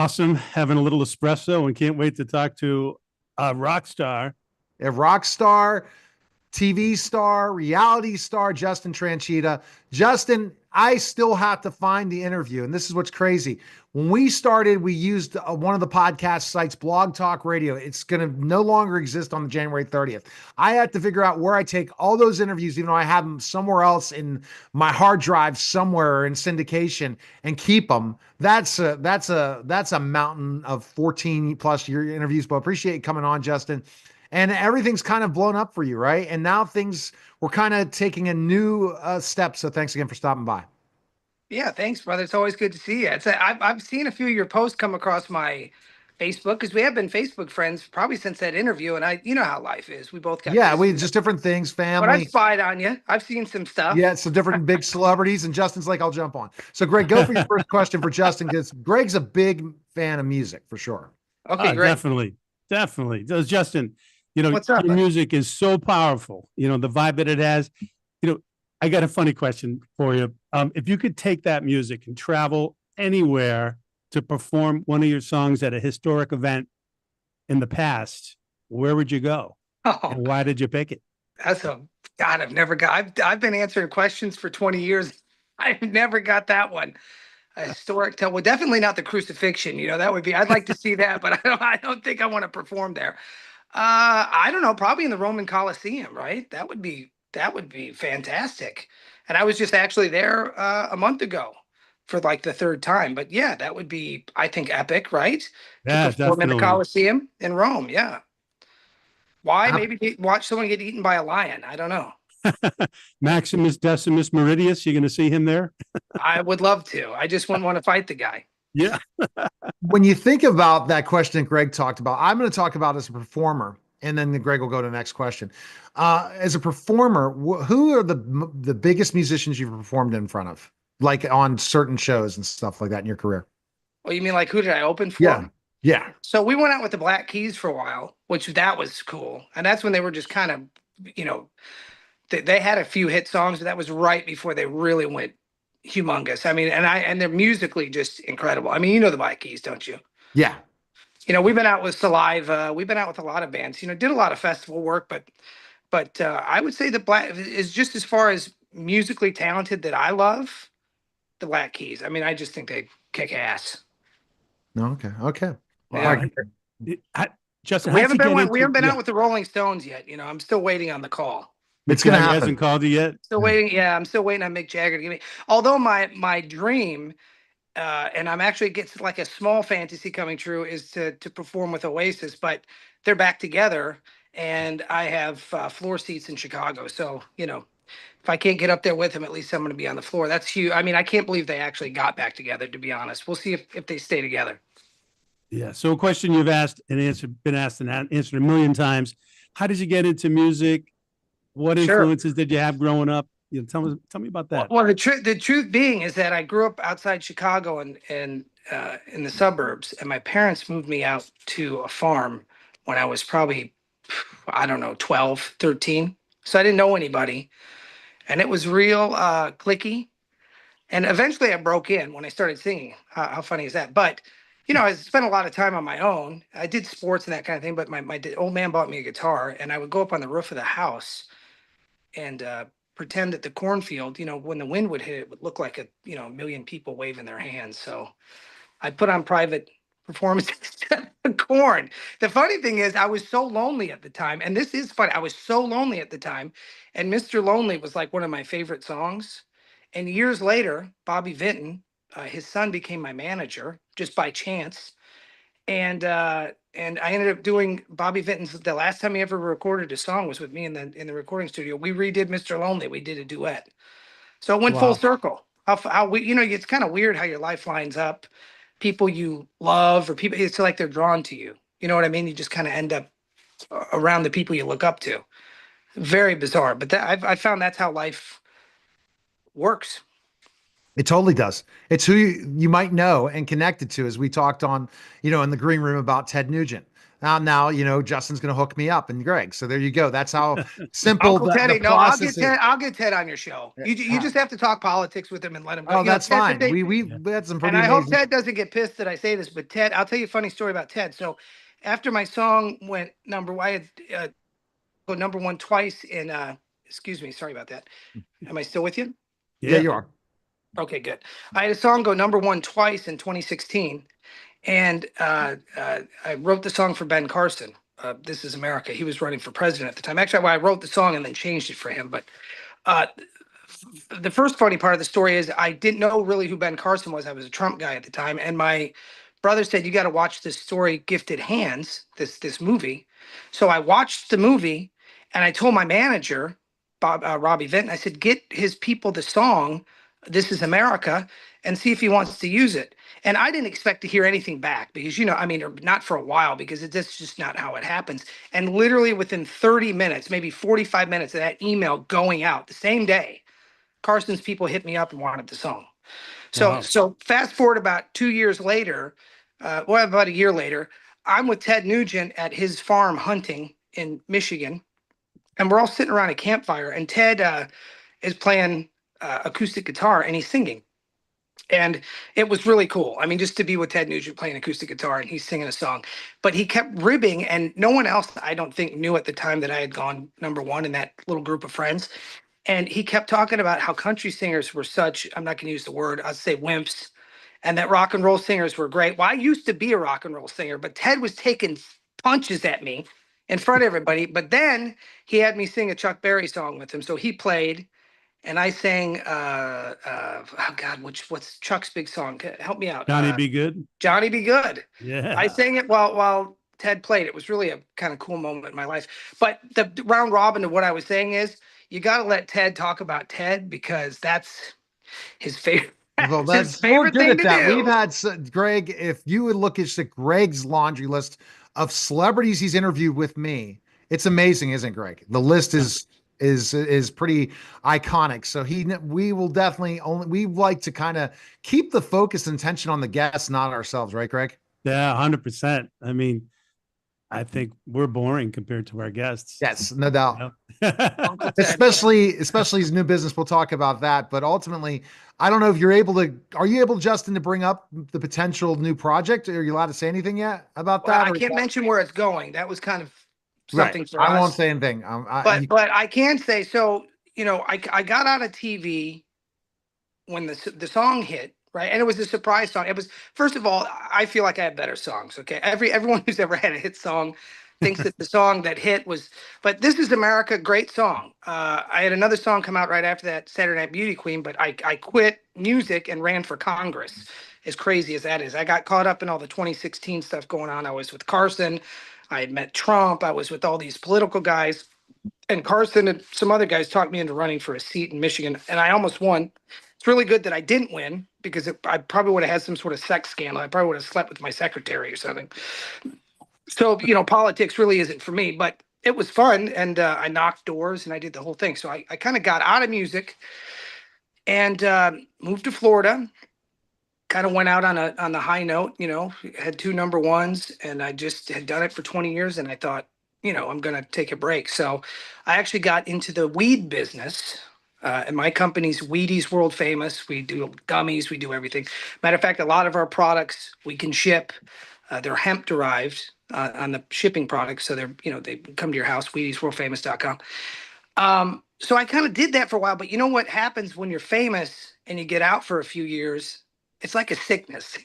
Awesome. Having a little espresso and can't wait to talk to a rock star. A rock star, TV star, reality star, Justin Tranchita. Justin, I still have to find the interview. And this is what's crazy. When we started, we used one of the podcast sites, Blog Talk Radio. It's going to no longer exist on the January 30th. I had to figure out where I take all those interviews, even though I have them somewhere else in my hard drive somewhere in syndication and keep them. That's a mountain of 14 plus year interviews, but I appreciate you coming on, Justin. And everything's kind of blown up for you, right? And now things we're kind of taking a new step. So thanks again for stopping by. Yeah, thanks, brother. It's always good to see you. I've seen a few of your posts come across my Facebook because we have been Facebook friends probably since that interview, and you know how life is. We both got Yeah, busy, we just different things, but I've family. spied on you. I've seen some stuff. Yeah, so different big celebrities, and Justin's like, I'll jump on. So, Greg, go for your first question for Justin because Greg's a big fan of music for sure. Okay, great. Definitely. Does Justin, What's up, your bud? music is so powerful, the vibe that it has. I got a funny question for you. If you could take that music and travel anywhere to perform one of your songs at a historic event in the past, where would you go? Oh, And why did you pick it? that's a God. I've never got. I've been answering questions for 20 years. I've never got that one. A historic tell. Well, definitely not the crucifixion. That would be. I'd like to see that, but I don't think I want to perform there. I don't know. Probably in the Roman Colosseum, right? That would be fantastic. And I was just actually there a month ago for like the third time. But yeah, that would be, I think, epic, right? To Yeah, perform in the definitely. Colosseum in Rome. Yeah. Why? Uh, Maybe watch someone get eaten by a lion. I don't know. Maximus Decimus Meridius, you're going to see him there? I would love to. I just wouldn't want to fight the guy. Yeah. when you think about that question that Greg talked about, I'm going to talk about as a performer, and then Greg will go to the next question. As a performer, who are the biggest musicians you've performed in front of, like on certain shows and stuff like that in your career? Oh, you mean like who did I open Yeah, for? yeah, So we went out with the Black Keys for a while, which that was cool. And that's when they were just kind of, you know, they had a few hit songs, but that was right before they really went humongous. I mean, and they're musically just incredible. I mean, you know the Black Keys, don't you? yeah. We've been out with Saliva. We've been out with a lot of bands. Did a lot of festival work, but I would say the Black is just as far as musically talented that I love the Black Keys. I mean, I just think they kick ass. No, okay, okay. All Yeah. Wow. right. Justin, We how'd haven't you get been we into? haven't been Yeah. out with the Rolling Stones yet. I'm still waiting on the call. It's Yeah, gonna he happen. hasn't called you yet. Still waiting. Yeah, I'm still waiting on Mick Jagger to give me. Although my dream, and I'm actually gets like a small fantasy coming true, is to perform with Oasis, but they're back together, and I have floor seats in Chicago. So if I can't get up there with him, at least I'm going to be on the floor. That's huge. I mean, I can't believe they actually got back together. To be honest, we'll see if they stay together. Yeah. So a question you've asked and answered, been asked and answered a million times. How did you get into music? What Sure. influences did you have growing up? Tell me about Well, that. well, the truth being is that I grew up outside Chicago and in the suburbs, and my parents moved me out to a farm when I was probably, I don't know, 12, 13. So I didn't know anybody, and it was real clicky. And eventually I broke in when I started singing. How funny is that? But I spent a lot of time on my own. I did sports and that kind of thing, but my old man bought me a guitar, and I would go up on the roof of the house and pretend that the cornfield, when the wind would hit it, would look like a million people waving their hands. So I put on private performances of corn. The funny thing is, I was so lonely at the time, and this is funny. I was so lonely at the time, and Mr. Lonely was like one of my favorite songs. And years later, Bobby Vinton, his son, became my manager just by chance, and I ended up doing Bobby Vinton's. The last time he ever recorded a song was with me in the recording studio. We redid Mr. Lonely. We did a duet, so it went full Wow. circle. How we it's kind of weird how your life lines up. People you love or people, it's like they're drawn to you. You know what I mean? You just kind of end up around the people you look up to. Very bizarre, but I found that's how life works. It totally does. It's who you might know and connected to, as we talked on, in the green room about Ted Nugent. Now, Justin's going to hook me up and Greg. So there you go. That's how simple Uncle the Teddy, no, I'll get process is. Ted. I'll get Ted on your show. You Yeah. just have to talk politics with him and let him go. Oh, that's Ted's a fine. big, We Yeah. had some and pretty I hope amazing. Ted doesn't get pissed that I say this, but Ted, I'll tell you a funny story about Ted. So after my song went number one, I had go number one twice in. Excuse me, sorry about that. Am I still with you? Yeah, Yeah. you are. Okay, good. I had a song go number one twice in 2016, and I wrote the song for Ben Carson. This is America. He was running for president at the time. Actually, well, I wrote the song and then changed it for him. But uh, the first funny part of the story is I didn't know really who Ben Carson was. I was a Trump guy at the time, and my brother said, "You got to watch this story, Gifted Hands, this movie." So I watched the movie, and I told my manager, Robbie Vinton, I said, "Get his people the song, This Is America, and see if he wants to use it." And I didn't expect to hear anything back because, I mean, or not for a while because that's just not how it happens. And literally within 30 minutes, maybe 45 minutes of that email going out the same day, Carson's people hit me up and wanted the song. So Wow. so fast forward about 2 years later, well, about a year later, I'm with Ted Nugent at his farm hunting in Michigan, and we're all sitting around a campfire, and Ted is playing acoustic guitar and he's singing. And it was really cool. I mean, just to be with Ted Nugent playing acoustic guitar and he's singing a song, but he kept ribbing, and no one else, I don't think, knew at the time that I had gone number one in that little group of friends. And he kept talking about how country singers were such, I'm not going to use the word, I'll say wimps, and that rock and roll singers were great. Well, I used to be a rock and roll singer, but Ted was taking punches at me in front of everybody. But then he had me sing a Chuck Berry song with him. So he played, and I sang, oh God, what's Chuck's big song? Help me out. Johnny Be Good. Johnny Be Good. I Yeah. sang it while Ted played. It was really a kind of cool moment in my life. But the round robin of what I was saying is you got to let Ted talk about Ted because that's his favorite. Well, That's his we're favorite good thing at to that. We've do. had Greg. If you would look at Greg's laundry list of celebrities he's interviewed with me, it's amazing, isn't it, Greg? The list Yeah. is pretty iconic. So we will definitely we like to kind of keep the focus and tension on the guests, not ourselves, right, Greg? Yeah. 100%. I mean, I think we're boring compared to our guests. Yes, no doubt. You Uncle know? Ted. Especially his new business. We'll talk about that. But ultimately, I don't know if you're able to. Are you able, Justin, to bring up the potential new project? Are you allowed to say anything yet about Well, that? I Or can't mention where it's going. That was kind of right, something for I won't us. say anything. But I can say so. I got out of TV when the song hit, right? And it was a surprise song. It was, first of all, I feel like I have better songs. Okay, everyone who's ever had a hit song thinks that the song that hit was, but This Is America, great song. I had another song come out right after that, Saturday Night Beauty Queen, but I quit music and ran for Congress. As crazy as that is, I got caught up in all the 2016 stuff going on. I was with Carson. I had met Trump. I was with all these political guys, and Carson and some other guys talked me into running for a seat in Michigan, and I almost won. It's really good that I didn't win because I probably would have had some sort of sex scandal. I probably would have slept with my secretary or something. So, politics really isn't for me, but it was fun. And I knocked doors and I did the whole thing. So I kind of got out of music and moved to Florida. Kind of went out on the high note, had two number ones, and I just had done it for 20 years. And I thought, I'm going to take a break. So I actually got into the weed business. And my company's Wheaties World Famous. We do gummies, we do everything. Matter of fact, a lot of our products we can ship. They're hemp derived on the shipping products. So they come to your house, WheatiesWorldFamous.com. So I kind of did that for a while, but you know what happens when you're famous and you get out for a few years? It's like a sickness.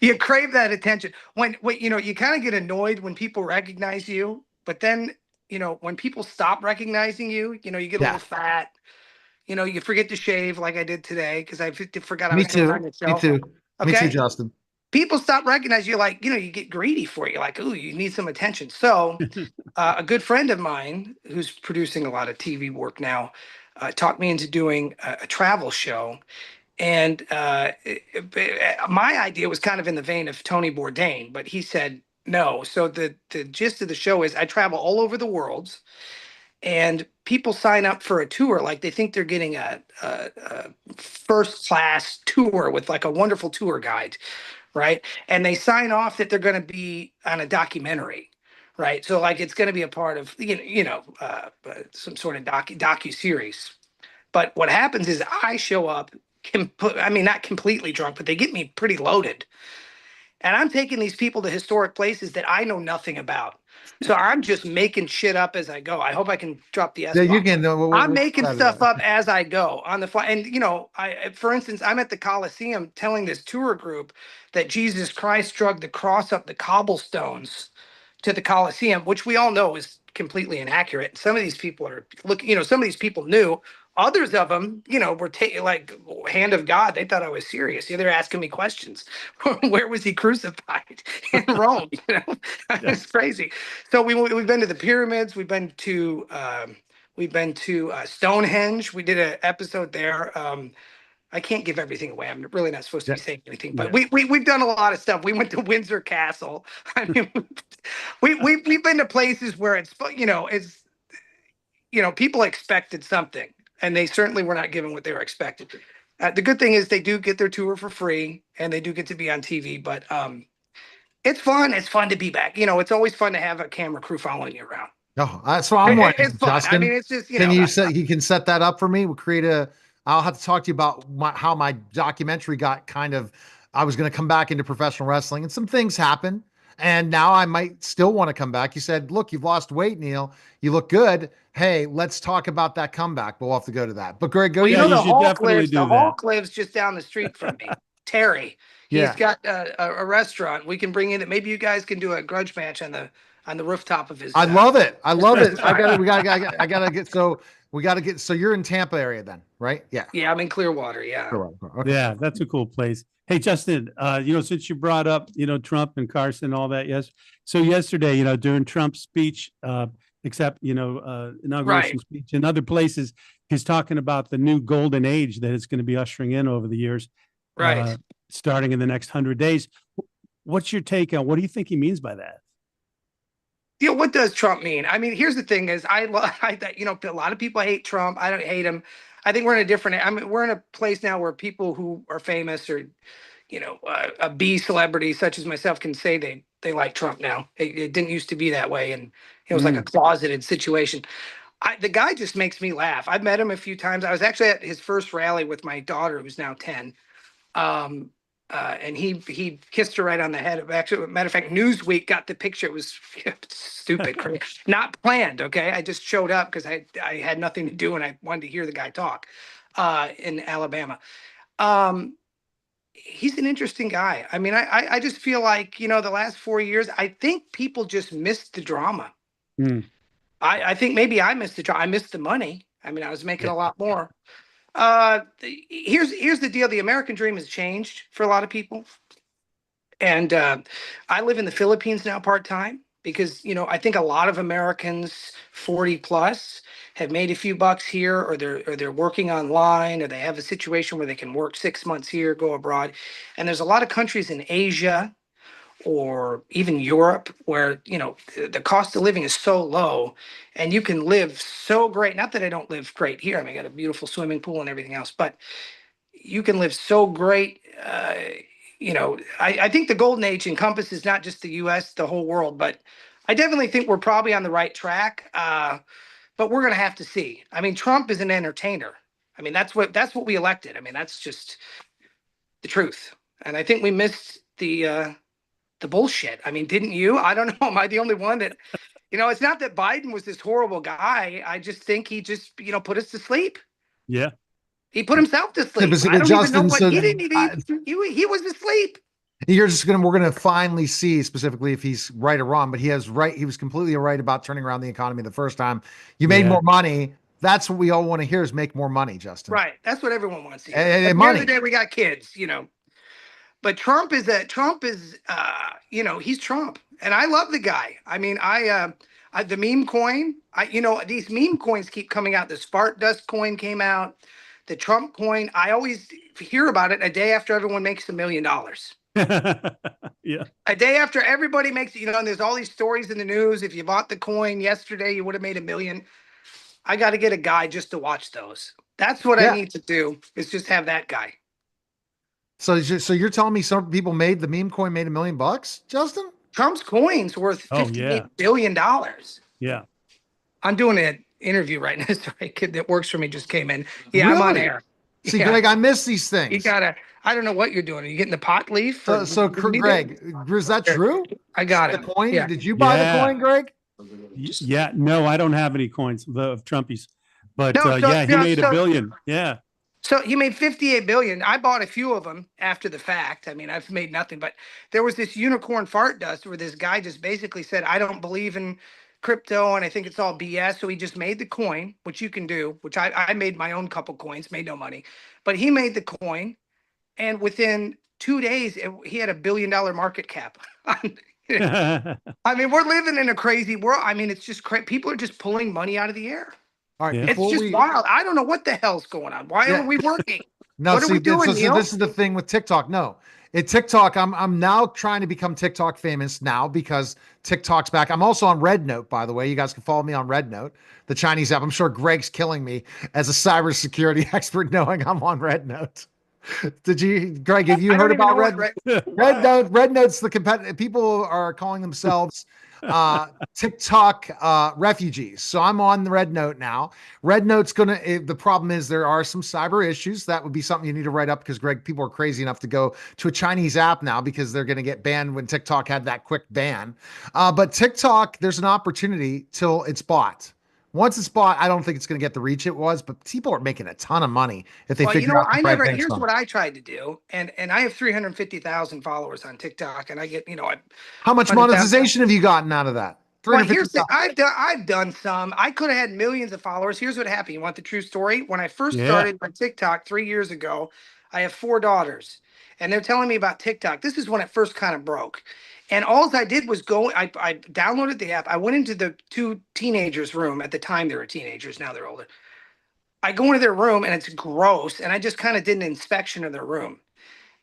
You crave that attention. When you kind of get annoyed when people recognize you, but then when people stop recognizing you, you get a yeah, little fat. You forget to shave like I did today because I forgot I me was coming too. on the Me show. too. Me too, Okay, Justin. people stop recognizing you, like you get greedy for it. You're like, ooh, you need some attention. So a good friend of mine who's producing a lot of TV work now talked me into doing a travel show. And my idea was kind of in the vein of Tony Bourdain, but he said no. So the gist of the show is I travel all over the world, and people sign up for a tour like they think they're getting a first class tour with like a wonderful tour guide, right? And they sign off that they're going to be on a documentary, right? So like it's going to be a part of some sort of docu series. But what happens is I show up, I mean not completely drunk, but they get me pretty loaded, and I'm taking these people to historic places that I know nothing about. So I'm just making shit up as I go. I hope I can drop the S Yeah, you bomb. can. I'm making stuff up as I go on the fly. And for instance, I'm at the Coliseum telling this tour group that Jesus Christ dragged the cross up the cobblestones to the Coliseum, which we all know is completely inaccurate. Some of these people are some of these people knew. Others of them, were taking like hand of God. They thought I was serious. They're asking me questions. Where was he crucified? In Rome. It's crazy. So we've been to the pyramids. We've been to Stonehenge. We did an episode there. I can't give everything away. I'm really not supposed to be saying anything, but we've done a lot of stuff. We went to Windsor Castle. I mean, we've been to places where people expected something, and they certainly were not given what they were expected. The good thing is they do get their tour for free, and they do get to be on TV. But it's fun. It's fun to be back. It's always fun to have a camera crew following you around. Oh, that's what I'm wondering, It's fun. Justin. I mean, it's just Can you set that up for me? We'll create a. I'll have to talk to you about how my documentary got kind of. I was going to come back into professional wrestling, and some things happened, and now I might still want to come back. You said, "Look, you've lost weight, Neil. You look good. Hey, let's talk about that comeback." We'll have to go to that. But Greg, go. Well, Yeah, you the should Hulk definitely lives. do The that. Hulk lives just down the street from me. Terry. He's Yeah. got a restaurant. We can bring in it. Maybe you guys can do a grudge match on the rooftop of his. I love it. I love it. restaurant. I gotta get. So we got to get. So you're in Tampa area then, right? Yeah. Yeah, I'm in Clearwater. Yeah. Okay. Yeah, that's a cool place. Hey, Justin, since you brought up, Trump and Carson, all that, yes. So yesterday, during Trump's speech, inauguration Right. speech in other places, he's talking about the new golden age that it's going to be ushering in over the years, Right. starting in the next 100 days. What's your take on what do you think he means by that? What does Trump mean? I mean, here's the thing: is a lot of people hate Trump. I don't hate him. I think we're in a different. I mean, we're in a place now where people who are famous or, a B celebrity such as myself can say they like Trump now. It didn't used to be that way, and it was like a closeted situation. The guy just makes me laugh. I've met him a few times. I was actually at his first rally with my daughter, who's now 10. And he kissed her right on the head. Actually, matter of fact, Newsweek got the picture. It was stupid, not planned. Okay, I just showed up because I had nothing to do and I wanted to hear the guy talk. In Alabama, he's an interesting guy. I mean, I just feel like the last 4 years, I think people just missed the drama. I think maybe I missed the drama. I missed the money. I mean, I was making a lot more. Here's the deal. The American dream has changed for a lot of people. And I live in the Philippines now part-time because, I think a lot of Americans 40 plus have made a few bucks here, or they're working online, or they have a situation where they can work 6 months here, go abroad. And there's a lot of countries in Asia or even Europe where, the cost of living is so low and you can live so great. Not that I don't live great here. I mean, I got a beautiful swimming pool and everything else, but you can live so great. I think the golden age encompasses not just the US, the whole world, but I definitely think we're probably on the right track. But we're going to have to see. I mean, Trump is an entertainer. I mean, that's what we elected. I mean, that's just the truth. And I think we missed the bullshit. I mean, didn't you? I don't know. Am I the only one that, it's not that Biden was this horrible guy. I just think he just, put us to sleep. Yeah. He put himself to sleep. Yeah, I don't even know Justin, what so he didn't even, he was asleep. we're gonna finally see specifically if he's right or wrong, but he was completely right about turning around the economy the first time. You made more money. That's what we all want to hear is make more money, Justin. Right. That's what everyone wants to hear. And At the money. end of the day, we got kids, But Trump is he's Trump. And I love the guy. I mean, the meme coin, these meme coins keep coming out. The Spark Dust coin came out, the Trump coin. I always hear about it a day after everyone makes $1 million. Yeah. A day after everybody makes, and there's all these stories in the news. If you bought the coin yesterday, you would have made $1 million. I got to get a guy just to watch those. That's what I need to do, is just have that guy. So you're telling me some people made the meme coin made $1 million, Justin? Trump's coin's worth Oh, $58 billion. Yeah. I'm doing an interview right now. Sorry, a kid that works for me just came in. Yeah, I'm on Really? air. See, Yeah, Greg, I miss these you things. gotta. I don't know what you're doing. Are you getting the pot leaf? Or Greg, is that Here, true? I got The it. coin? Yeah. Did you buy the Yeah. coin, Greg? Yeah. No, I don't have any coins of Trumpies, but No, yeah, he made $1 billion. Yeah. So he made 58 billion. I bought a few of them after the fact. I mean, I've made nothing, but there was this unicorn fart dust where this guy just basically said, I don't believe in crypto and I think it's all BS. So he just made the coin, which you can do, which I made my own couple coins, made no money, but he made the coin. And within 2 days, he had $1 billion market cap. I mean, we're living in a crazy world. I mean, it's just people are just pulling money out of the air. All right, Yeah. It's before just we wild. I don't know what the hell's going on. Why Yeah. are we working? No, What are see, we doing, so Neil? this is the thing with TikTok. No, at TikTok, I'm now trying to become TikTok famous now because TikTok's back. I'm also on Red Note, by the way. You guys can follow me on Red Note, the Chinese app. I'm sure Greg's killing me as a cybersecurity expert, knowing I'm on Red Note. Did you, Greg? Have you I heard don't even about know what Red Note? Red Note's the competitive. People are calling themselves TikTok refugees. So I'm on the Red Note now. Red Note's the problem is there are some cyber issues. That would be something you need to write up because Greg, people are crazy enough to go to a Chinese app now because they're going to get banned when TikTok had that quick ban. But TikTok, there's an opportunity till it's bought. Once it's bought, I don't think it's going to get the reach it was, but people are making a ton of money if they Well, you figure know, out the right things. here's what I tried to do. And I have 350,000 followers on TikTok and I get, How much 100,000. monetization have you gotten out of that? Well, here's the 350,000. I've done some. I could have had millions of followers. Here's what happened. You want the true story? When I first Yeah. started my TikTok 3 years ago, I have 4 daughters, and they're telling me about TikTok. This is when it first kind of broke. And all I did was go, I downloaded the app. I went into the two teenagers' room. At the time, they were teenagers. Now they're older. I go into their room and it's gross. And I just kind of did an inspection of their room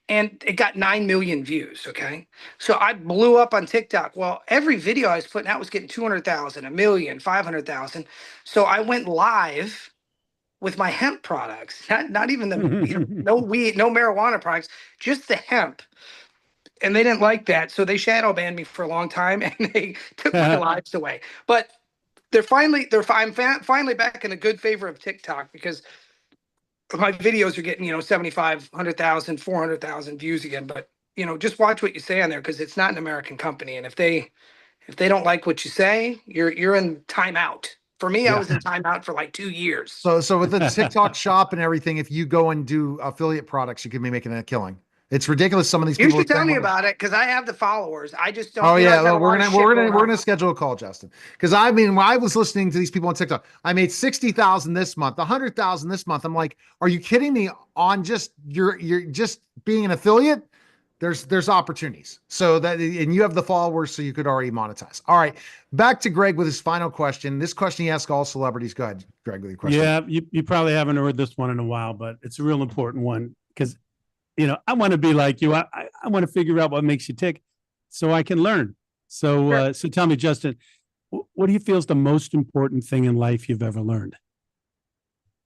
and it got 9 million views. Okay. So I blew up on TikTok. Well, every video I was putting out was getting 200,000, a million, 500,000. So I went live with my hemp products, not even no weed, no marijuana products, just the hemp. And they didn't like that. So they shadow banned me for a long time and they took my lives away. But I'm finally back in a good favor of TikTok because my videos are getting 75, 100,000, 400,000 views again. But just watch what you say on there because it's not an American company, and if they don't like what you say, you're in timeout. For me, I was in timeout for like 2 years. So with the TikTok shop and everything, if you go and do affiliate products, you can be making a killing. It's ridiculous. Some of these You people should tell me about it because I have the followers. I just don't. Oh I yeah, got a well, lot of shit going we're on. gonna schedule a call, Justin. Because I mean, when I was listening to these people on TikTok, I made 60,000 this month, 100,000 this month. I'm like, are you kidding me? On just you're just being an affiliate, there's opportunities. So that and you have the followers, so you could already monetize. All right, back to Greg with his final question. This question he asks all celebrities. Go ahead, Greg, with your question. Yeah, you probably haven't heard this one in a while, but it's a real important one because I want to be like you. I want to figure out what makes you tick so I can learn. So so tell me, Justin, what do you feel is the most important thing in life you've ever learned?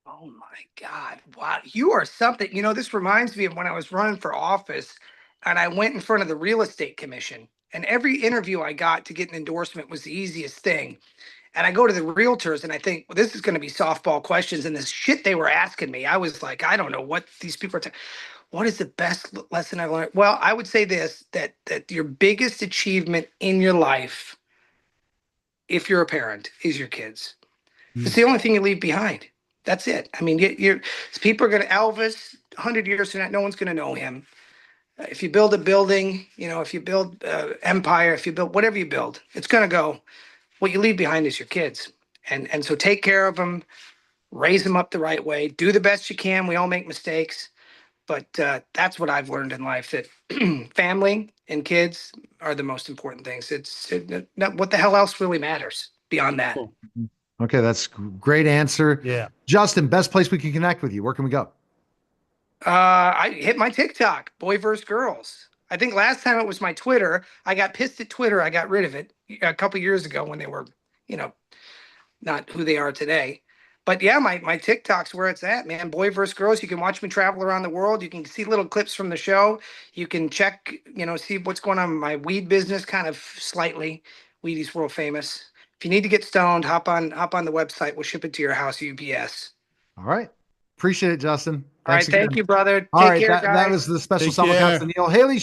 Oh my God. Wow. You are something. This reminds me of when I was running for office and I went in front of the real estate commission. And every interview I got to get an endorsement was the easiest thing. And I go to the realtors and I think, well, this is going to be softball questions. And this shit they were asking me, I was like, I don't know what these people are what is the best lesson I've learned? Well, I would say this, that your biggest achievement in your life, if you're a parent, is your kids. It's the only thing you leave behind. That's it. I mean, people are going to Elvis 100 years from now. No one's going to know him. If you build a building, if you build empire, if you build whatever you build, it's going to go. What you leave behind is your kids, and so take care of them, raise them up the right way, do the best you can. We all make mistakes, but that's what I've learned in life. That family and kids are the most important things. What the hell else really matters beyond that? Cool. Okay, that's great answer. Yeah. Justin, best place we can connect with you. Where can we go? I hit my TikTok, boy versus girls. I think last time it was my Twitter. I got pissed at Twitter. I got rid of it a couple years ago when they were, not who they are today. But yeah, my TikTok's where it's at, man. Boy versus girls. You can watch me travel around the world. You can see little clips from the show. You can check, see what's going on in my weed business, kind of slightly. Weedy's world famous. If you need to get stoned, hop on the website. We'll ship it to your house, UPS. All right. Appreciate it, Justin. All right, Thanks again. thank you, brother. All Take right, care, that guys. was the special Take care. simulcast, the Neil Haley